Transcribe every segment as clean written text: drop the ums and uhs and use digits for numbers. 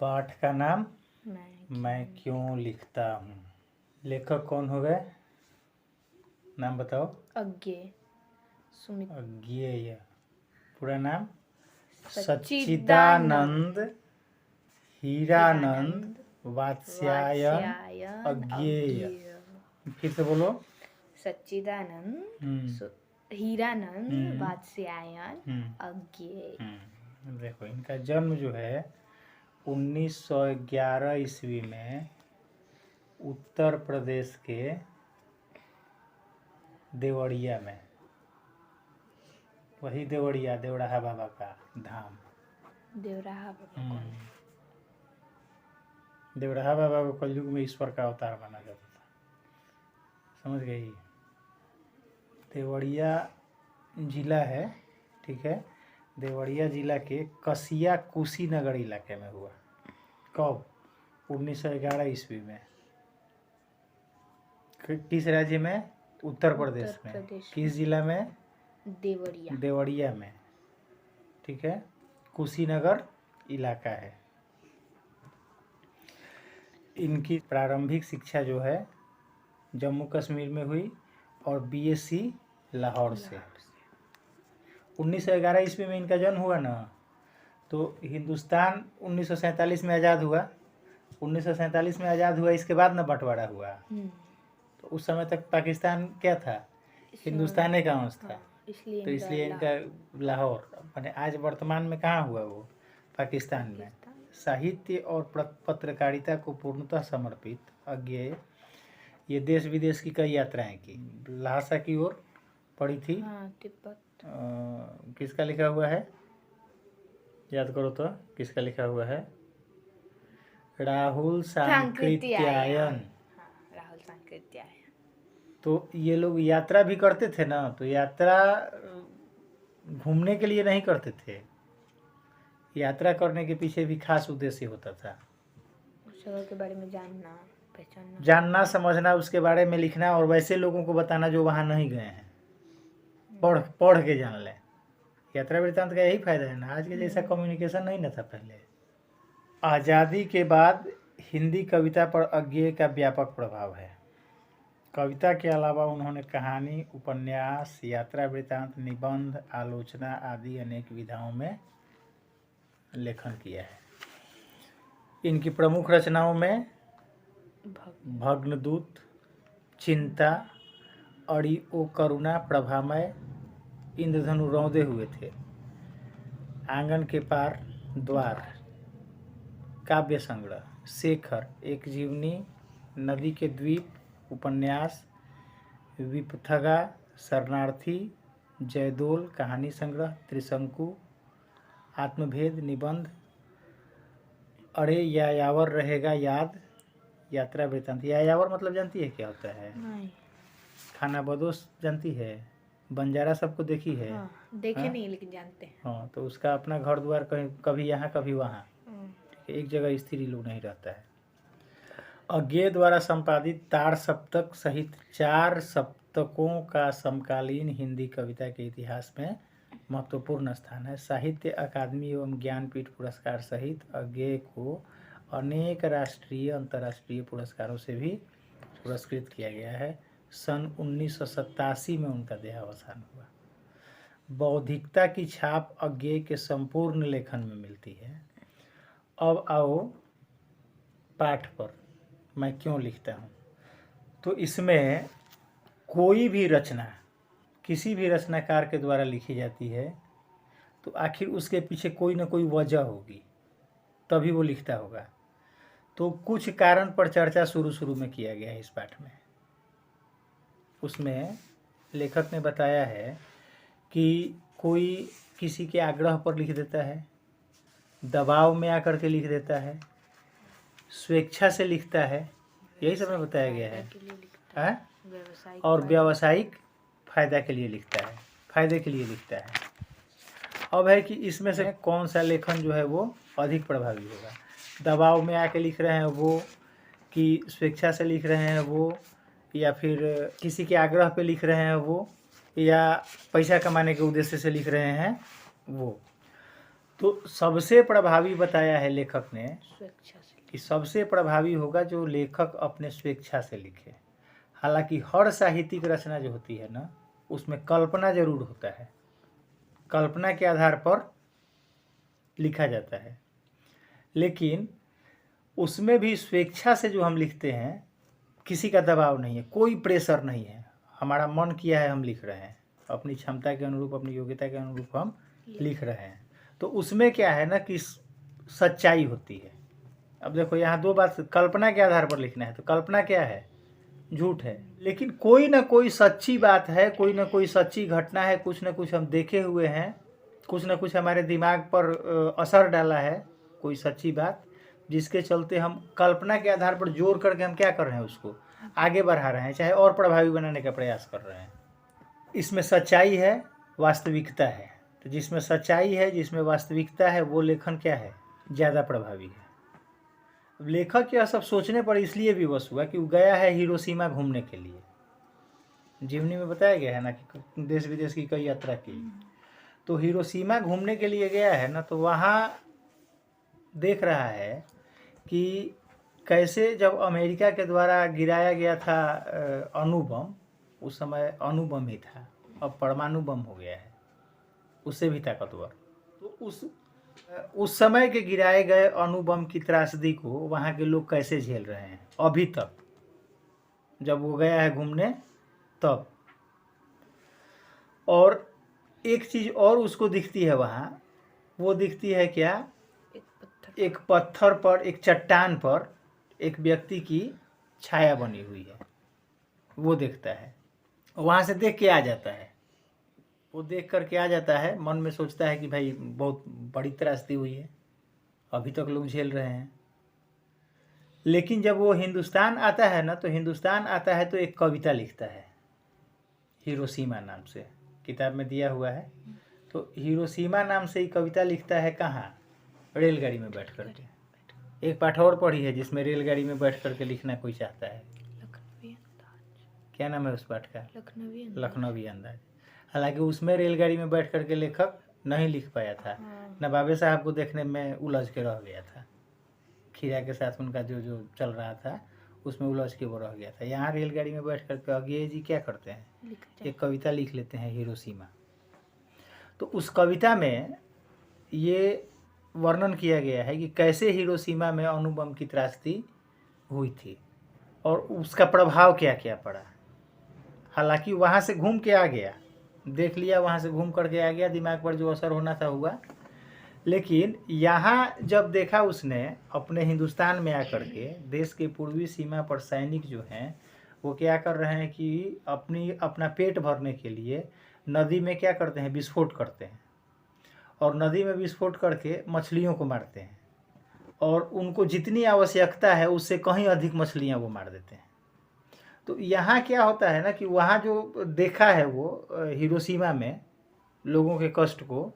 पाठ का नाम मैं मैं क्यों लिखता हूँ। लेखक कौन हो गए, नाम बताओ। अज्ञेय सुमित अज्ञेय। पूरा नाम सच्चिदानंद सच्चिदानंद हीरानंद वात्स्यायन वात्स्यायन अज्ञेय। अज्ञेय। फिर से बोलो। सच्चिदानंद हीरानंद वात्स्यायन अज्ञेय। देखो इनका जन्म जो है 1911 ईस्वी में उत्तर प्रदेश के देवरिया में, वही देवरिया देवराहा बाबा का धाम। देवराहा बाबा कौन? देवराहा बाबा को कलयुग में ईश्वर का अवतार माना जाता था, समझ गई। देवरिया जिला है, ठीक है। देवरिया जिला के कसिया कुशीनगर इलाके में हुआ। कब? 1911 ईस्वी में। किस राज्य में? उत्तर प्रदेश में। किस जिला में? देवरिया। देवरिया में, ठीक है। कुशीनगर इलाका है। इनकी प्रारंभिक शिक्षा जो है जम्मू कश्मीर में हुई और बीएससी लाहौर से। 1911 ईस्वी में इनका जन्म हुआ ना, तो हिंदुस्तान 1947 में आज़ाद हुआ। 1947 में आज़ाद हुआ, इसके बाद ना बंटवारा हुआ। तो उस समय तक पाकिस्तान क्या था? हिंदुस्तान का अंश था। तो इसलिए इनका लाहौर, माने आज वर्तमान में कहाँ हुआ वो? पाकिस्तान में। साहित्य और पत्रकारिता को पूर्णतः समर्पित अज्ञेय ये देश विदेश की कई यात्राएं की। लहासा की ओर पड़ी थी। तिब्बत। किसका लिखा हुआ है, याद करो तो, किसका लिखा हुआ है? राहुल सांकृत्यायन। राहुल सांकृत्यायन। तो ये लोग यात्रा भी करते थे ना, तो यात्रा घूमने के लिए नहीं करते थे, यात्रा करने के पीछे भी खास उद्देश्य होता था। उस जगह के बारे में जानना, पहचानना, जानना, समझना, उसके बारे में लिखना और वैसे लोगों को बताना जो वहाँ नहीं गए हैं, पढ़ के जान लें। यात्रा वृत्तांत का यही फायदा है ना। आज के जैसा कम्युनिकेशन नहीं ना था पहले। आज़ादी के बाद हिंदी कविता पर अज्ञेय का व्यापक प्रभाव है। कविता के अलावा उन्होंने कहानी, उपन्यास, यात्रा वृत्तांत, निबंध, आलोचना आदि अनेक विधाओं में लेखन किया है। इनकी प्रमुख रचनाओं में भग्नदूत, चिंता, अड़ी ओ करुणा, प्रभामय, इंद्रधनु रौंदे हुए थे, आंगन के पार, द्वार, काव्य संग्रह, शेखर, एक जीवनी, नदी के द्वीप, उपन्यास, विपथगा, शरणार्थी, जयदोल, कहानी संग्रह, त्रिशंकु, आत्मभेद, निबंध, अरे यायावर रहेगा याद, यात्रा वृत्तांत। यायावर मतलब जानती है क्या होता है? नहीं। खाना बदोश जानती है? बंजारा सबको देखी है? देखे नहीं लेकिन जानते हैं। हाँ, तो उसका अपना घर द्वार कहीं कभी यहाँ कभी वहाँ, ठीक है, एक जगह स्थिर लोग नहीं रहता है। अज्ञेय द्वारा संपादित तार सप्तक सहित 4 सप्तकों का समकालीन हिंदी कविता के इतिहास में महत्वपूर्ण स्थान है। साहित्य अकादमी एवं ज्ञानपीठ पुरस्कार सहित अज्ञेय को अनेक राष्ट्रीय अंतर्राष्ट्रीय पुरस्कारों से भी पुरस्कृत किया गया है। सन 1987 में उनका देहावसान हुआ। बौद्धिकता की छाप अज्ञेय के संपूर्ण लेखन में मिलती है। अब आओ पाठ पर, मैं क्यों लिखता हूँ। तो इसमें कोई भी रचना किसी भी रचनाकार के द्वारा लिखी जाती है तो आखिर उसके पीछे कोई ना कोई वजह होगी, तभी वो लिखता होगा। तो कुछ कारण पर चर्चा शुरू में किया गया है इस पाठ में। उसमें लेखक ने बताया है कि कोई किसी के आग्रह पर लिख देता है, दबाव में आकर के लिख देता है, स्वेच्छा से लिखता है, यही सब में बताया गया है। और व्यावसायिक फायदा के लिए लिखता है, फायदे के लिए लिखता है। अब है कि इसमें से कौन सा लेखन जो है वो अधिक प्रभावी होगा। दबाव में आके लिख रहे हैं वो, कि स्वेच्छा से लिख रहे हैं वो, या फिर किसी के आग्रह पे लिख रहे हैं वो, या पैसा कमाने के उद्देश्य से लिख रहे हैं वो। तो सबसे प्रभावी बताया है लेखक ने स्वेच्छा से। कि सबसे प्रभावी होगा जो लेखक अपने स्वेच्छा से लिखे। हालांकि हर साहित्यिक रचना जो होती है ना, उसमें कल्पना जरूर होता है, कल्पना के आधार पर लिखा जाता है, लेकिन उसमें भी स्वेच्छा से जो हम लिखते हैं, किसी का दबाव नहीं है, कोई प्रेशर नहीं है, हमारा मन किया है हम लिख रहे हैं, अपनी क्षमता के अनुरूप, अपनी योग्यता के अनुरूप हम लिख रहे हैं। तो उसमें क्या है ना कि सच्चाई होती है। अब देखो यहाँ दो बात, कल्पना के आधार पर लिखना है, तो कल्पना क्या है? झूठ है। लेकिन कोई ना कोई सच्ची बात है, कोई ना कोई सच्ची घटना है, कुछ ना कुछ हम देखे हुए हैं, कुछ ना कुछ हमारे दिमाग पर असर डाला है, कोई सच्ची बात, जिसके चलते हम कल्पना के आधार पर जोर करके हम क्या कर रहे हैं, उसको आगे बढ़ा रहे हैं, चाहे और प्रभावी बनाने का प्रयास कर रहे हैं। इसमें सच्चाई है, वास्तविकता है। तो जिसमें सच्चाई है, जिसमें वास्तविकता है, वो लेखन क्या है? ज़्यादा प्रभावी है। लेखक यह सब सोचने पर इसलिए विवश हुआ कि वो गया है हिरोशिमा घूमने के लिए। जीवनी में बताया गया है ना कि देश विदेश की कई यात्रा की। तो हिरोशिमा घूमने के लिए गया है ना, तो वहाँ देख रहा है कि कैसे जब अमेरिका के द्वारा गिराया गया था अणुबम, उस समय अणुबम ही था, अब परमाणु बम हो गया है, उससे भी ताकतवर। तो उस समय के गिराए गए अणुबम की त्रासदी को वहाँ के लोग कैसे झेल रहे हैं अभी तक, जब वो गया है घूमने तब। और एक चीज़ और उसको दिखती है वहाँ, वो दिखती है क्या? एक पत्थर पर, एक चट्टान पर एक व्यक्ति की छाया बनी हुई है, वो देखता है। वहाँ से देख के आ जाता है, वो देख करके आ जाता है, मन में सोचता है कि भाई बहुत बड़ी त्रासदी हुई है, अभी तक लोग झेल रहे हैं। लेकिन जब वो हिंदुस्तान आता है ना, तो हिंदुस्तान आता है तो एक कविता लिखता है हिरोशिमा नाम से, किताब में दिया हुआ है। तो हिरोशिमा नाम से ही कविता लिखता है, कहाँ? रेलगाड़ी में बैठ करके। एक पाठ और पढ़ी है जिसमें रेलगाड़ी में बैठ करके लिखना कोई चाहता है, लखनवी अंदाज। क्या नाम है उस पाठ का? लखनवी अंदाज। हालांकि उसमें रेलगाड़ी में बैठ करके लेखक नहीं लिख पाया था, नवाबे साहब को देखने में उलझ के रह गया था, खीरा के साथ उनका जो जो चल रहा था उसमें उलझ के वो रह गया था। यहाँ रेलगाड़ी में बैठ करके अज्ञेय जी क्या करते हैं, एक कविता लिख लेते हैं हिरोशिमा। तो उस कविता में ये वर्णन किया गया है कि कैसे हिरोशिमा में अणुबम की त्रासदी हुई थी और उसका प्रभाव क्या क्या पड़ा। हालांकि वहाँ से घूम के आ गया, देख लिया, वहाँ से घूम करके आ गया, दिमाग पर जो असर होना था हुआ। लेकिन यहाँ जब देखा उसने अपने हिंदुस्तान में आकर के, देश के पूर्वी सीमा पर सैनिक जो हैं वो क्या कर रहे हैं कि अपना पेट भरने के लिए नदी में क्या करते हैं, विस्फोट करते हैं, और नदी में विस्फोट करके मछलियों को मारते हैं, और उनको जितनी आवश्यकता है उससे कहीं अधिक मछलियाँ वो मार देते हैं। तो यहाँ क्या होता है ना कि वहाँ जो देखा है वो हिरोशिमा में लोगों के कष्ट को,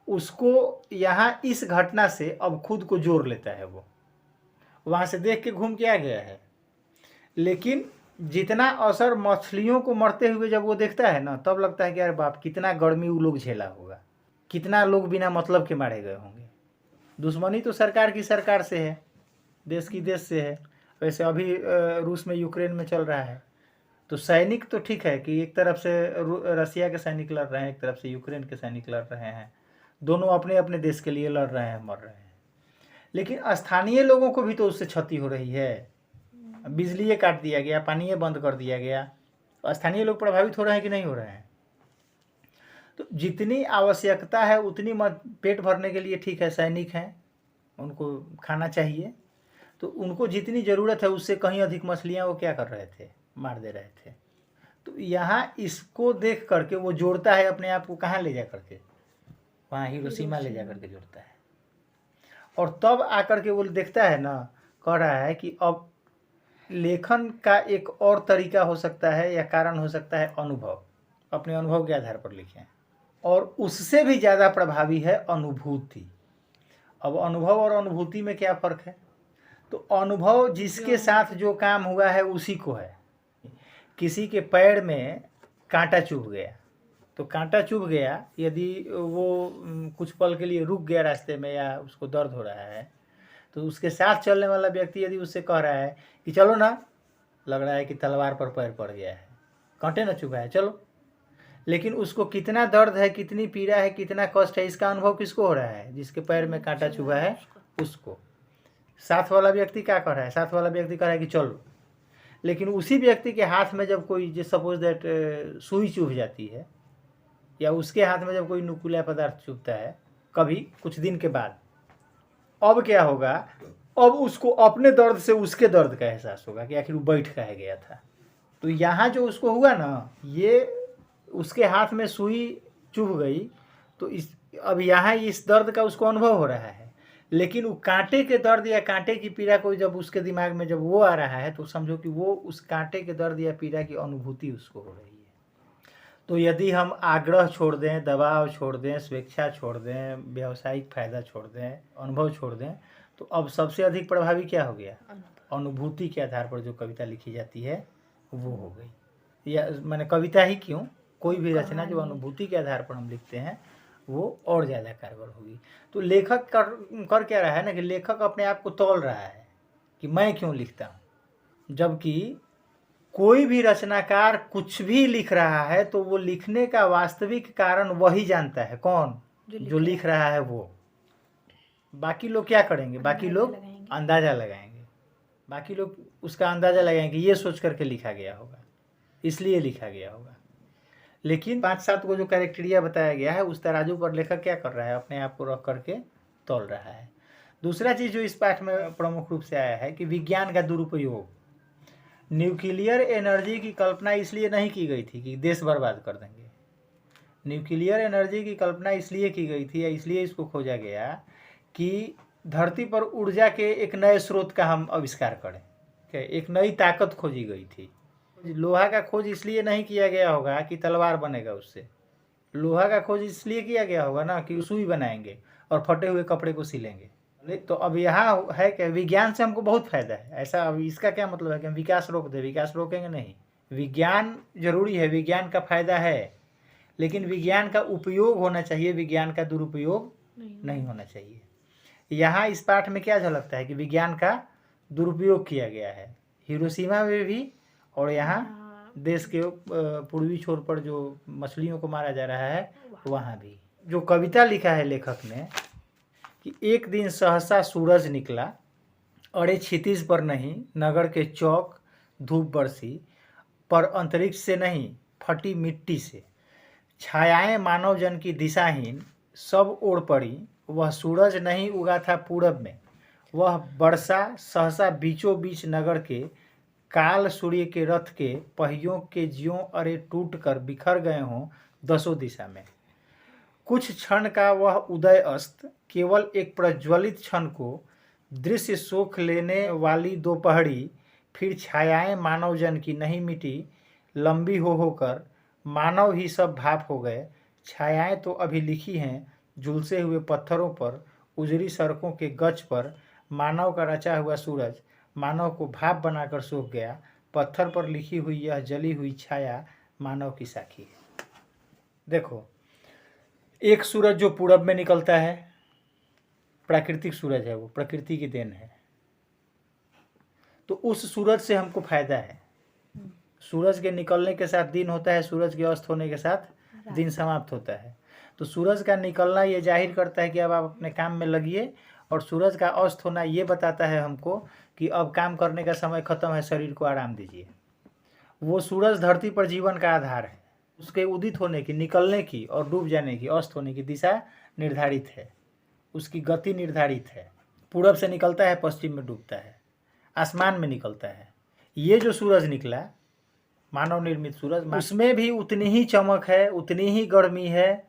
उसको यहाँ इस घटना से अब खुद को जोड़ लेता है। वो वहाँ से देख के घूम के आ गया है, लेकिन जितना असर मछलियों को मरते हुए जब वो देखता है ना, तब लगता है कि अरे बाप, कितना गर्मी वो लोग झेला होगा, कितना लोग बिना मतलब के मारे गए होंगे। दुश्मनी तो सरकार की सरकार से है, देश की देश से है। वैसे अभी रूस में, यूक्रेन में चल रहा है, तो सैनिक तो ठीक है कि एक तरफ से रसिया के सैनिक लड़ रहे हैं, एक तरफ से यूक्रेन के सैनिक लड़ रहे हैं, दोनों अपने अपने देश के लिए लड़ रहे हैं, मर रहे हैं। लेकिन स्थानीय लोगों को भी तो उससे क्षति हो रही है, बिजली काट दिया गया, पानी बंद कर दिया गया, तो स्थानीय लोग प्रभावित हो रहे हैं कि नहीं हो रहे हैं। तो जितनी आवश्यकता है उतनी पेट भरने के लिए ठीक है, सैनिक हैं, उनको खाना चाहिए, तो उनको जितनी ज़रूरत है उससे कहीं अधिक मछलियाँ वो क्या कर रहे थे, मार दे रहे थे। तो यहाँ इसको देख करके वो जोड़ता है अपने आप को, कहाँ ले जा करके, वहाँ हिरोशिमा ले जा करके जोड़ता है। और तब आकर के वो देखता है ना, कह रहा है कि अब लेखन का एक और तरीका हो सकता है या कारण हो सकता है अनुभव, अपने अनुभव के आधार पर लिखें। और उससे भी ज़्यादा प्रभावी है अनुभूति। अब अनुभव और अनुभूति में क्या फ़र्क है? तो अनुभव जिसके साथ जो काम हुआ है उसी को है। किसी के पैर में कांटा चुभ गया तो कांटा चुभ गया, यदि वो कुछ पल के लिए रुक गया रास्ते में या उसको दर्द हो रहा है, तो उसके साथ चलने वाला व्यक्ति यदि उससे कह रहा है कि चलो ना, लग रहा है कि तलवार पर पैर पड़ गया है, कांटे ना चुभा है, चलो, लेकिन उसको कितना दर्द है, कितनी पीड़ा है, कितना कष्ट है, इसका अनुभव किसको हो रहा है? जिसके पैर में कांटा चुभा है उसको। साथ वाला व्यक्ति क्या कर रहा है? साथ वाला व्यक्ति कह रहा है कि चलो, लेकिन उसी व्यक्ति के हाथ में जब कोई, जो सपोज दैट सुई चुभ जाती है, या उसके हाथ में जब कोई नुकीला पदार्थ चुभता है कभी कुछ दिन के बाद, अब क्या होगा? अब उसको अपने दर्द से उसके दर्द का एहसास होगा कि आखिर वो बैठ कहे गया था। तो यहाँ जो उसको हुआ ना, ये उसके हाथ में सुई चुभ गई, तो अब यहाँ इस दर्द का उसको अनुभव हो रहा है, लेकिन वो कांटे के दर्द या कांटे की पीड़ा को जब उसके दिमाग में जब वो आ रहा है, तो समझो कि वो उस कांटे के दर्द या पीड़ा की अनुभूति उसको हो रही है। तो यदि हम आग्रह छोड़ दें, दबाव छोड़ दें, स्वेच्छा छोड़ दें, व्यावसायिक फायदा छोड़ दें, अनुभव छोड़ दें, तो अब सबसे अधिक प्रभावी क्या हो गया? अनुभूति के आधार पर जो कविता लिखी जाती है वो हो गई। या मैंने कविता ही क्यों, कोई भी रचना जो अनुभूति के आधार पर हम लिखते हैं वो और ज़्यादा कारगर होगी। तो लेखक कर क्या रहा है ना, कि लेखक अपने आप को तौल रहा है कि मैं क्यों लिखता हूँ, जबकि कोई भी रचनाकार कुछ भी लिख रहा है तो वो लिखने का वास्तविक कारण वही जानता है। कौन? जो लिख रहा है वो। बाकी लोग क्या करेंगे? बाकी लोग अंदाजा लगाएंगे, बाकी लोग उसका अंदाजा लगाएंगे, ये सोच करके लिखा गया होगा, इसलिए लिखा गया होगा। लेकिन 5-7 को जो कैरेक्टेरिया बताया गया है, उस तराजू पर लेखक क्या कर रहा है? अपने आप को रख करके तौल रहा है। दूसरा चीज़ जो इस पाठ में प्रमुख रूप से आया है कि विज्ञान का दुरुपयोग। न्यूक्लियर एनर्जी की कल्पना इसलिए नहीं की गई थी कि देश बर्बाद कर देंगे। न्यूक्लियर एनर्जी की कल्पना इसलिए की गई थी, या इसलिए इसको खोजा गया कि धरती पर ऊर्जा के एक नए स्रोत का हम आविष्कार करें, एक नई ताकत खोजी गई थी। लोहा का खोज इसलिए नहीं किया गया होगा कि तलवार बनेगा उससे। लोहा का खोज इसलिए किया गया होगा ना कि सुई बनाएंगे और फटे हुए कपड़े को सिलेंगे। तो अब यहाँ है कि विज्ञान से हमको बहुत फायदा है। ऐसा अब इसका क्या मतलब है कि हम विकास रोक दें? विकास रोकेंगे नहीं। विज्ञान जरूरी है, विज्ञान का फायदा है, लेकिन विज्ञान का उपयोग होना चाहिए, विज्ञान का दुरुपयोग नहीं होना चाहिए। यहाँ इस पाठ में क्या झलकता है कि विज्ञान का दुरुपयोग किया गया है, हिरोशिमा में भी, और यहाँ देश के पूर्वी छोर पर जो मछलियों को मारा जा रहा है वहाँ भी। जो कविता लिखा है लेखक ने कि एक दिन सहसा सूरज निकला, अरे क्षितिज पर नहीं, नगर के चौक धूप बरसी, पर अंतरिक्ष से नहीं फटी मिट्टी से, छायाएं मानव जन की दिशाहीन सब ओर पड़ी, वह सूरज नहीं उगा था पूरब में, वह बरसा सहसा बीचों बीच नगर के, काल सूर्य के रथ के पहियों के ज्यों अरे टूट कर बिखर गए हों दसों दिशा में। कुछ क्षण का वह उदय अस्त, केवल एक प्रज्वलित क्षण को दृश्य सोख लेने वाली दोपहरी, फिर छायाएं मानव जन की नहीं मिटी, लंबी हो होकर मानव ही सब भाप हो गए, छायाएं तो अभी लिखी हैं झुलसे हुए पत्थरों पर, उजरी सड़कों के गच पर, मानव का रचा हुआ सूरज मानव को भाप बनाकर सूख गया, पत्थर पर लिखी हुई यह जली हुई छाया मानव की साखी है। देखो, एक सूरज जो पूरब में निकलता है, प्राकृतिक सूरज है, वो प्रकृति की देन है, तो उस सूरज से हमको फायदा है। सूरज के निकलने के साथ दिन होता है, सूरज के अस्त होने के साथ दिन समाप्त होता है। तो सूरज का निकलना ये जाहिर करता है कि अब आप अपने काम में लगिए, और सूरज का अस्त होना ये बताता है हमको कि अब काम करने का समय खत्म है, शरीर को आराम दीजिए। वो सूरज धरती पर जीवन का आधार है, उसके उदित होने की, निकलने की और डूब जाने की, अस्त होने की दिशा निर्धारित है, उसकी गति निर्धारित है। पूरब से निकलता है, पश्चिम में डूबता है, आसमान में निकलता है। ये जो सूरज निकला, मानव निर्मित सूरज, उसमें भी उतनी ही चमक है, उतनी ही गर्मी है,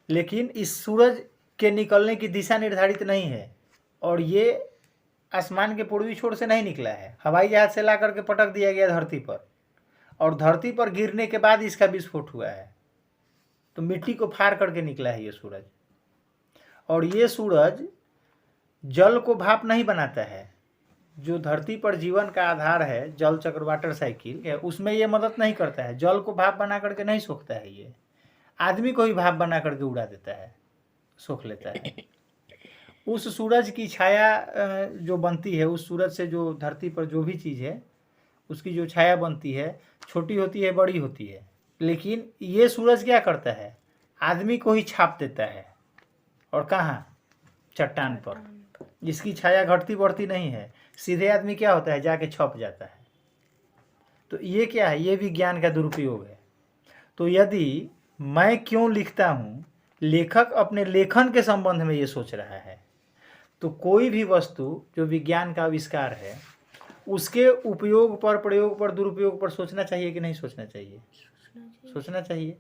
लेकिन इस सूरज के निकलने की दिशा निर्धारित नहीं है, और ये आसमान के पूर्वी छोर से नहीं निकला है, हवाई जहाज से ला करके पटक दिया गया धरती पर, और धरती पर गिरने के बाद इसका विस्फोट हुआ है, तो मिट्टी को फाड़ करके निकला है ये सूरज। और ये सूरज जल को भाप नहीं बनाता है, जो धरती पर जीवन का आधार है, जल चक्र वाटर साइकिल, उसमें ये मदद नहीं करता है, जल को भाप बना करके नहीं सोखता है ये। आदमी को ही भाप बना करके उड़ा देता है, सोख लेता है। उस सूरज की छाया जो बनती है, उस सूरज से जो धरती पर जो भी चीज़ है उसकी जो छाया बनती है, छोटी होती है बड़ी होती है, लेकिन ये सूरज क्या करता है, आदमी को ही छाप देता है। और कहाँ? चट्टान पर, जिसकी छाया घटती बढ़ती नहीं है, सीधे आदमी क्या होता है, जाके छप जाता है। तो ये क्या है, ये विज्ञान का दुरुपयोग है। तो यदि मैं क्यों लिखता हूँ, लेखक अपने लेखन के संबंध में ये सोच रहा है, तो कोई भी वस्तु जो विज्ञान का आविष्कार है उसके उपयोग पर, प्रयोग पर, दुरुपयोग पर सोचना चाहिए कि नहीं सोचना चाहिए? सोचना चाहिए।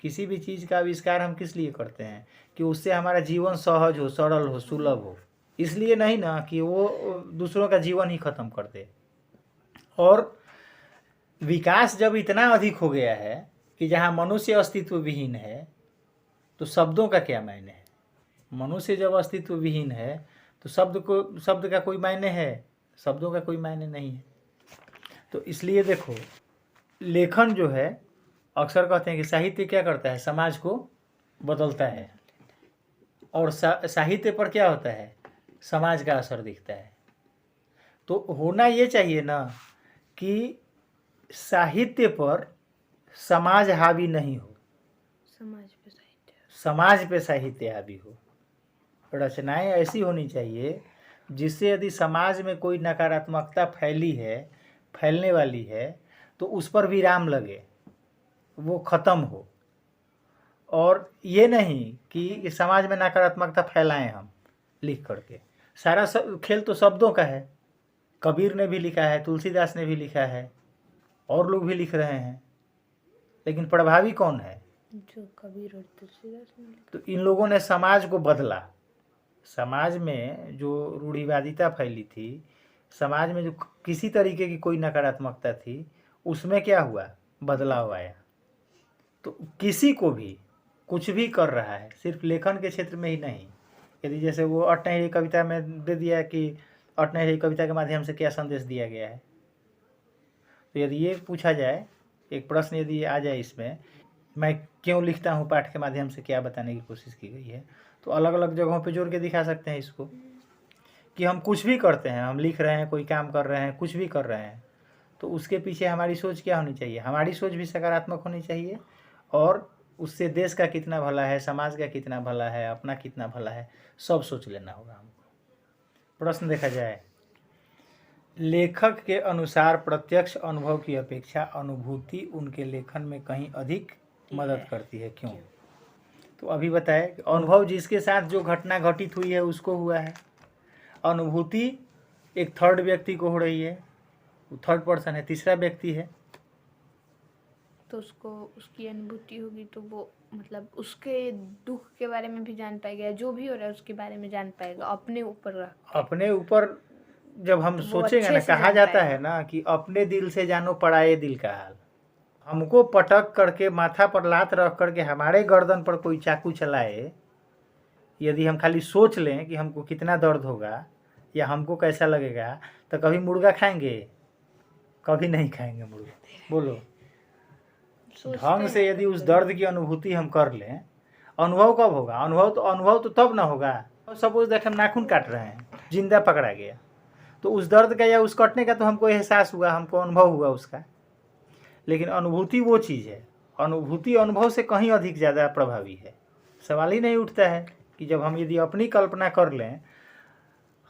किसी भी चीज़ का आविष्कार हम किस लिए करते हैं? कि उससे हमारा जीवन सहज हो, सरल हो, सुलभ हो। इसलिए नहीं ना कि वो दूसरों का जीवन ही खत्म कर दे। और विकास जब इतना अधिक हो गया है कि जहाँ मनुष्य अस्तित्व विहीन है, तो शब्दों का क्या मायने है? मनुष्य जब अस्तित्व विहीन है तो शब्द का कोई मायने है? शब्दों का कोई मायने नहीं है। तो इसलिए देखो, लेखन जो है, अक्सर कहते हैं कि साहित्य क्या करता है, समाज को बदलता है। और साहित्य पर क्या होता है, समाज का असर दिखता है। तो होना ये चाहिए ना कि साहित्य पर समाज हावी नहीं हो, समाज पे साहित्य हावी हो। रचनाएं ऐसी होनी चाहिए जिससे यदि समाज में कोई नकारात्मकता फैली है, फैलने वाली है, तो उस पर विराम लगे, वो ख़त्म हो। और ये नहीं कि समाज में नकारात्मकता फैलाएं हम लिख करके। सारा खेल तो शब्दों का है। कबीर ने भी लिखा है, तुलसीदास ने भी लिखा है, और लोग भी लिख रहे हैं, लेकिन प्रभावी कौन है? जो कबीर और तुलसीदास ने लिखा। तो इन लोगों ने समाज को बदला। समाज में जो रूढ़िवादिता फैली थी, समाज में जो किसी तरीके की कोई नकारात्मकता थी, उसमें क्या हुआ, बदलाव आया। तो किसी को भी कुछ भी कर रहा है, सिर्फ लेखन के क्षेत्र में ही नहीं। यदि जैसे वो अटनही कविता में दे दिया कि अटनही कविता के माध्यम से क्या संदेश दिया गया है, तो यदि ये पूछा जाए, एक प्रश्न यदि आ जाए इसमें, मैं क्यों लिखता हूँ पाठ के माध्यम से क्या बताने की कोशिश की गई है, तो अलग अलग जगहों पे जोड़ के दिखा सकते हैं इसको कि हम कुछ भी करते हैं, हम लिख रहे हैं, कोई काम कर रहे हैं, कुछ भी कर रहे हैं, तो उसके पीछे हमारी सोच क्या होनी चाहिए? हमारी सोच भी सकारात्मक होनी चाहिए, और उससे देश का कितना भला है, समाज का कितना भला है, अपना कितना भला है, सब सोच लेना होगा हमको। प्रश्न देखा जाए, लेखक के अनुसार प्रत्यक्ष अनुभव की अपेक्षा अनुभूति उनके लेखन में कहीं अधिक मदद करती है, क्यों? तो अभी बताए, अनुभव जिसके साथ जो घटना घटित हुई है उसको हुआ है। अनुभूति एक थर्ड व्यक्ति को हो रही है, वो थर्ड पर्सन है, तीसरा व्यक्ति है। तो उसको उसकी अनुभूति होगी तो वो मतलब उसके दुख के बारे में भी जान पाएगा, जो भी हो रहा है उसके बारे में जान पाएगा, अपने ऊपर रख। अपने ऊपर जब हम तो सोचेंगे ना, कहा जाता है ना कि अपने दिल से जानो पराये दिल का हाल। हमको पटक करके, माथा पर लात रख करके हमारे गर्दन पर कोई चाकू चलाए, यदि हम खाली सोच लें कि हमको कितना दर्द होगा या हमको कैसा लगेगा, तो कभी मुर्गा खाएंगे? कभी नहीं खाएंगे मुर्गा। बोलो, ढंग से यदि उस दर्द की अनुभूति हम कर लें, अनुभव कब होगा? अनुभव तो तब ना होगा। सपोज दैट हम नाखून काट रहे हैं, जिंदा पकड़ा गया, तो उस दर्द का या उस कटने का तो हमको एहसास हुआ, हमको अनुभव हुआ उसका। लेकिन अनुभूति वो चीज़ है, अनुभूति अनुभव से कहीं अधिक ज़्यादा प्रभावी है। सवाल ही नहीं उठता है कि जब हम यदि अपनी कल्पना कर लें,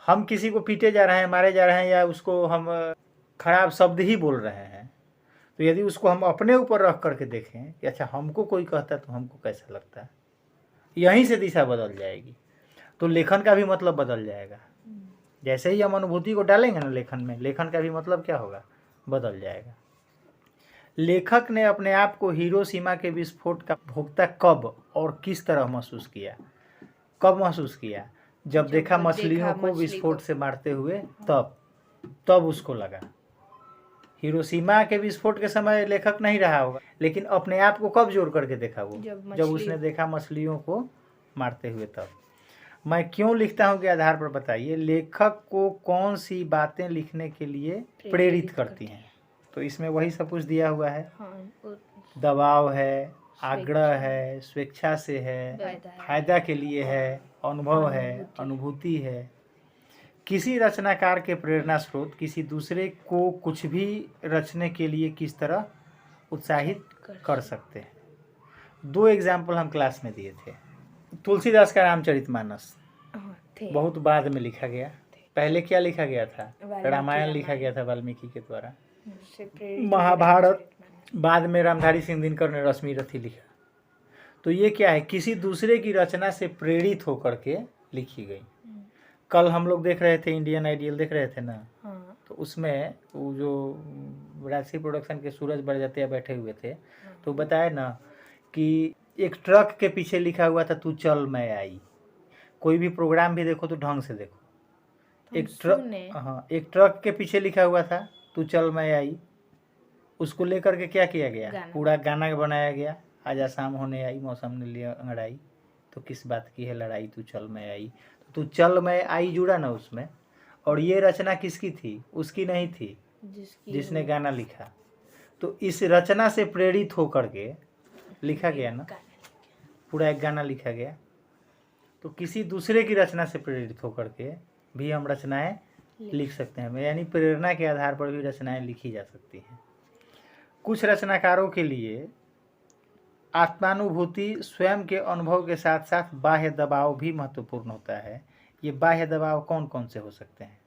हम किसी को पीटे जा रहे हैं, मारे जा रहे हैं, या उसको हम खराब शब्द ही बोल रहे हैं, तो यदि उसको हम अपने ऊपर रख करके देखें कि अच्छा हमको कोई कहता है तो हमको कैसा लगता है, यहीं से दिशा बदल जाएगी। तो लेखन का भी मतलब बदल जाएगा। जैसे ही हम अनुभूति को डालेंगे ना लेखन में, लेखन का भी मतलब क्या होगा, बदल जाएगा। लेखक ने अपने आप को हिरोशिमा के विस्फोट का भोक्ता कब और किस तरह महसूस किया? कब महसूस किया? जब देखा मछलियों को विस्फोट से मारते हुए, तब उसको लगा। हिरोशिमा के विस्फोट के समय लेखक नहीं रहा होगा, लेकिन अपने आप को कब जोड़ करके देखा वो? जब उसने देखा मछलियों को मारते हुए, तब। मैं क्यों लिखता हूँ के आधार पर बताइए, लेखक को कौन सी बातें लिखने के लिए प्रेरित करती हैं? तो इसमें वही सब कुछ दिया हुआ है। दबाव है, आग्रह है, स्वेच्छा से है, फायदा के लिए है, अनुभव है, अनुभूति है। किसी रचनाकार के प्रेरणा स्रोत किसी दूसरे को कुछ भी रचने के लिए किस तरह उत्साहित कर सकते हैं। 2 एग्जाम्पल हम क्लास में दिए थे। तुलसीदास का रामचरितमानस बहुत बाद में लिखा गया। पहले क्या लिखा गया था? रामायण लिखा गया था वाल्मीकि के द्वारा। महाभारत बाद में रामधारी सिंह दिनकर ने रश्मि रथी लिखा। तो ये क्या है? किसी दूसरे की रचना से प्रेरित होकर के लिखी गई। कल हम लोग देख रहे थे इंडियन आइडियल देख रहे थे ना, तो उसमें वो जो राशि प्रोडक्शन के सूरज बड़जात्या बैठे हुए थे, तो बताया ना कि एक ट्रक के पीछे लिखा हुआ था तू चल मैं आई। कोई भी प्रोग्राम भी देखो तो ढंग से देखो। एक ट्रक के पीछे लिखा हुआ था तू चल मैं आई, उसको लेकर के क्या किया गया? पूरा गाना बनाया गया। आज आसाम होने आई मौसम ने लिया अंगड़ाई, तो किस बात की है लड़ाई तू चल मैं आई। तो तू चल मैं आई जुड़ा ना उसमें। और ये रचना किसकी थी? उसकी नहीं थी जिसने गाना लिखा। तो इस रचना से प्रेरित होकर के लिखा गया ना, पूरा एक गाना लिखा गया। तो किसी दूसरे की रचना से प्रेरित होकर के भी हम रचनाएं लिख सकते हैं, यानी प्रेरणा के आधार पर भी रचनाएं लिखी जा सकती हैं। कुछ रचनाकारों के लिए आत्मानुभूति स्वयं के अनुभव के साथ साथ बाह्य दबाव भी महत्वपूर्ण होता है। ये बाह्य दबाव कौन कौन से हो सकते हैं?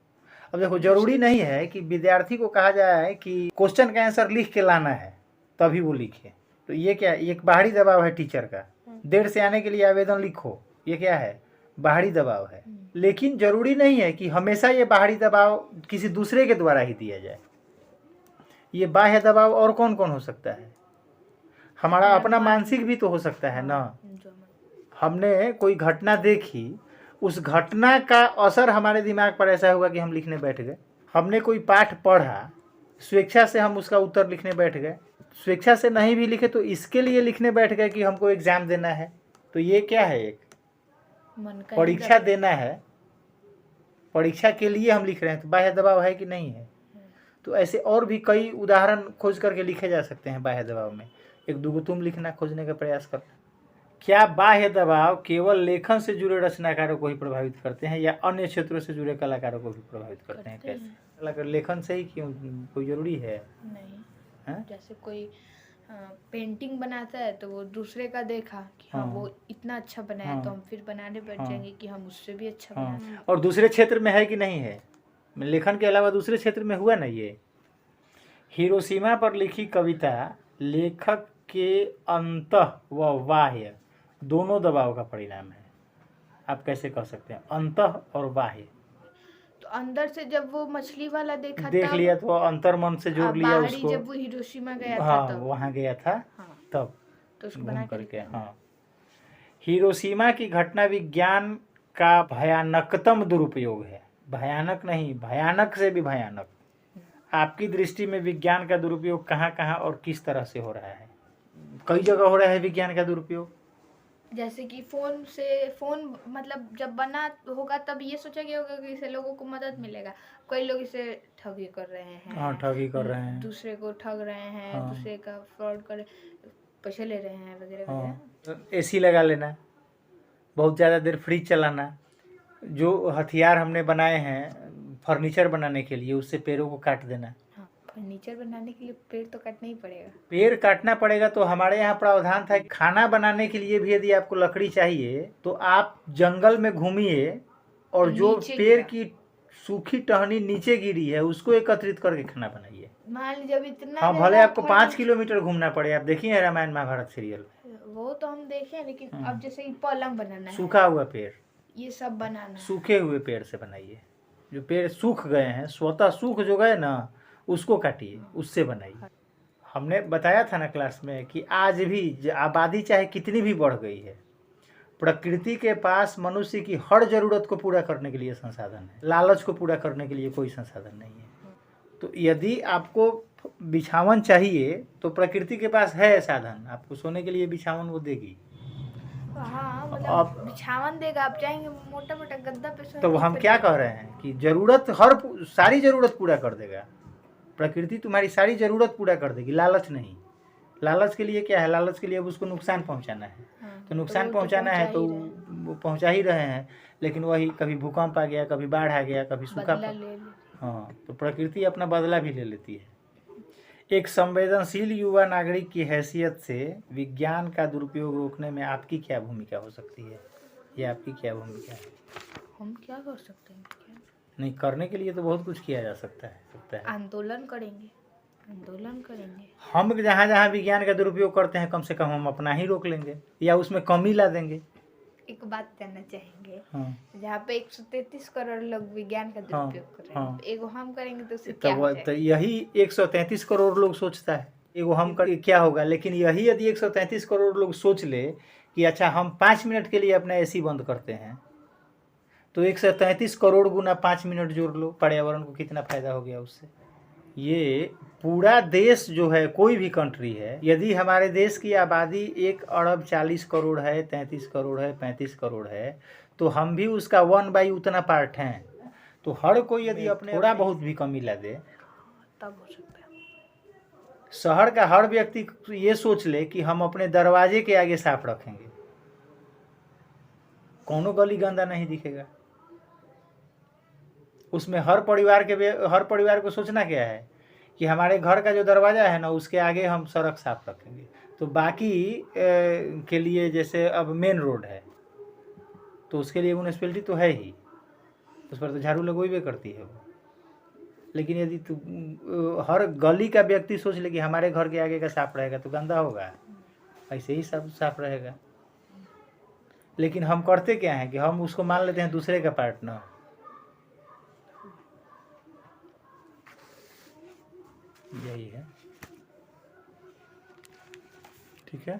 अब देखो, जरूरी नहीं है कि विद्यार्थी को कहा जाए कि क्वेश्चन का आंसर लिख के लाना है तभी वो लिखे। तो ये क्या? एक बाहरी दबाव है टीचर का, देर से आने के लिए आवेदन लिखो, ये क्या है? बाहरी दबाव है। लेकिन जरूरी नहीं है कि हमेशा ये बाहरी दबाव किसी दूसरे के द्वारा ही दिया जाए। ये बाह्य दबाव और कौन कौन हो सकता है? हमारा अपना मानसिक भी तो हो सकता है ना। हमने कोई घटना देखी, उस घटना का असर हमारे दिमाग पर ऐसा हुआ कि हम लिखने बैठ गए। हमने कोई पाठ पढ़ा, स्वेच्छा से हम उसका उत्तर लिखने बैठ गए। स्वेच्छा से नहीं भी लिखे तो इसके लिए लिखने बैठ गए कि हमको एग्जाम देना है। तो ये क्या है? एक परीक्षा देना है, परीक्षा के लिए हम लिख रहे हैं। तो बाह्य दबाव है कि नहीं है? तो ऐसे और भी कई उदाहरण खोज करके लिखे जा सकते हैं बाह्य दबाव में। एक दूगो तुम लिखना, खोजने का प्रयास करना। क्या बाह्य दबाव केवल लेखन से जुड़े रचनाकारों को ही प्रभावित करते हैं या अन्य क्षेत्रों से जुड़े कलाकारों को भी प्रभावित करते हैं? कैसे? कलाकार लेखन से ही क्यों? कोई जरूरी है? नहीं। जैसे कोई पेंटिंग बनाता है तो वो दूसरे का देखा कि हाँ वो इतना अच्छा बनाया, तो हम फिर बनाने बैठ जाएंगे कि हम उससे भी अच्छा बनाएं। और दूसरे क्षेत्र में है कि नहीं है? लेखन के अलावा दूसरे क्षेत्र में हुआ ना ये। हिरोशिमा पर लिखी कविता लेखक के अंतः व बाह्य दोनों दबाव का परिणाम है। आप कैसे कह सकते हैं अंतः और बाह्य? तो अंदर से जब वो मछली वाला देख लिया तो अंतर मन से जोड़ लिया उसको। जब वो हिरोशिमा गया था तब वहाँ गया था तब तो उसको बना करके। हाँ, हिरोशिमा की घटना विज्ञान का भयानकतम दुरुपयोग है। भयानक नहीं, भयानक से भी भयानक। आपकी दृष्टि में विज्ञान का दुरुपयोग कहाँ कहाँ और किस तरह से हो रहा है? कई जगह हो रहा है विज्ञान का दुरुपयोग। जैसे कि फोन मतलब जब बना होगा तब ये सोचा गया होगा कि इससे लोगों को मदद मिलेगा। कई लोग इसे ठगी कर रहे हैं। हाँ, ठगी कर रहे हैं, दूसरे को ठग रहे हैं, दूसरे का फ्रॉड कर पैसे ले रहे हैं वगैरह वगैरह। एसी लगा लेना, बहुत ज़्यादा देर फ्रिज चलाना, जो हथियार हमने बनाए हैं फर्नीचर बनाने के लिए उससे पेड़ों को काट देना। फर्नीचर बनाने के लिए पेड़ तो काटना ही पड़ेगा। पेड़ काटना पड़ेगा। तो हमारे यहाँ प्रावधान था खाना बनाने के लिए भी यदि आपको लकड़ी चाहिए तो आप जंगल में घूमिए और जो पेड़ की सूखी टहनी नीचे गिरी है उसको एकत्रित करके खाना बनाइए। मान लीजिए जब इतना हाँ, भले आपको 5 किलोमीटर घूमना पड़े। आप देखिए रामायण महाभारत सीरियल, वो तो हम देखे, लेकिन अब जैसे पलंग बनाना है, सूखा हुआ पेड़, ये सब बनाना, सूखे हुए पेड़ से बनाइए। जो पेड़ सूख गए हैं, स्वतः सूख जो गए ना, उसको काटिए, उससे बनाइए। हमने बताया था ना क्लास में कि आज भी आबादी चाहे कितनी भी बढ़ गई है, प्रकृति के पास मनुष्य की हर जरूरत को पूरा करने के लिए संसाधन है। लालच को पूरा करने के लिए कोई संसाधन नहीं है। तो यदि आपको बिछावन चाहिए तो प्रकृति के पास है साधन। आपको सोने के लिए बिछावन वो देगी। हाँ, मतलब बिछावन देगा, आप चाहेंगे मोटा मोटा गद्दा पे सोने। तो हम क्या कह रहे हैं कि जरूरत सारी जरूरत पूरा कर देगा। प्रकृति तुम्हारी सारी जरूरत पूरा कर देगी, लालच नहीं। लालच के लिए क्या है, लालच के लिए अब उसको नुकसान पहुंचाना है। हाँ, तो नुकसान वो पहुंचाना है तो पहुंचा ही रहे हैं। वो पहुंचा ही रहे हैं। लेकिन वही कभी भूकंप आ गया, कभी बाढ़ आ गया, कभी सूखा बदला ले लेते। हाँ, तो प्रकृति अपना बदला भी ले लेती है। एक संवेदनशील युवा नागरिक की हैसियत से विज्ञान का दुरुपयोग रोकने में आपकी क्या भूमिका हो सकती है? ये आपकी क्या भूमिका है? हम क्या कर सकते हैं? क्या नहीं, करने के लिए तो बहुत कुछ किया जा सकता है। आंदोलन करेंगे, आंदोलन करेंगे। हम जहाँ जहाँ विज्ञान का दुरुपयोग करते हैं, कम से कम हम अपना ही रोक लेंगे या उसमें कमी ला देंगे। एक बात कहना चाहेंगे, हाँ जहाँ पे 133 करोड़ लोग विज्ञान का हाँ दुरुपयोग कर रहे हैं, हाँ। एगो हम करेंगे तो उससे क्या हो तो जाएगा? यही 133 करोड़ लोग सोचता है, एगो हम कर क्या होगा। लेकिन यही यदि 133 करोड़ लोग सोच ले कि अच्छा हम 5 मिनट के लिए अपना एसी बंद करते हैं, तो 133 करोड़ गुना 5 मिनट जोड़ लो, पर्यावरण को कितना फायदा हो गया उससे। ये पूरा देश जो है, कोई भी कंट्री है, यदि हमारे देश की आबादी 1 अरब 40 करोड़ है, 33 करोड़ है, 35 करोड़ है, तो हम भी उसका 1/, उतना पार्ट हैं। तो हर कोई यदि अपने थोड़ा बहुत भी कमी ला दे, तब हो सकता है। शहर का हर व्यक्ति ये सोच ले कि हम अपने दरवाजे के आगे साफ रखेंगे, कोनो गली गंदा नहीं दिखेगा। उसमें हर परिवार को सोचना क्या है कि हमारे घर का जो दरवाज़ा है ना, उसके आगे हम सड़क साफ रखेंगे। तो बाकी के लिए जैसे अब मेन रोड है, तो उसके लिए म्यूनिसिपैलिटी तो है ही, उस पर तो झाड़ू लगवाई करती है वो। लेकिन यदि हर गली का व्यक्ति सोच ले कि हमारे घर के आगे का साफ रहेगा, तो गंदा होगा, ऐसे ही सब साफ रहेगा। लेकिन हम करते क्या है कि हम उसको मान लेते हैं दूसरे का पार्ट ना। यही है, ठीक है।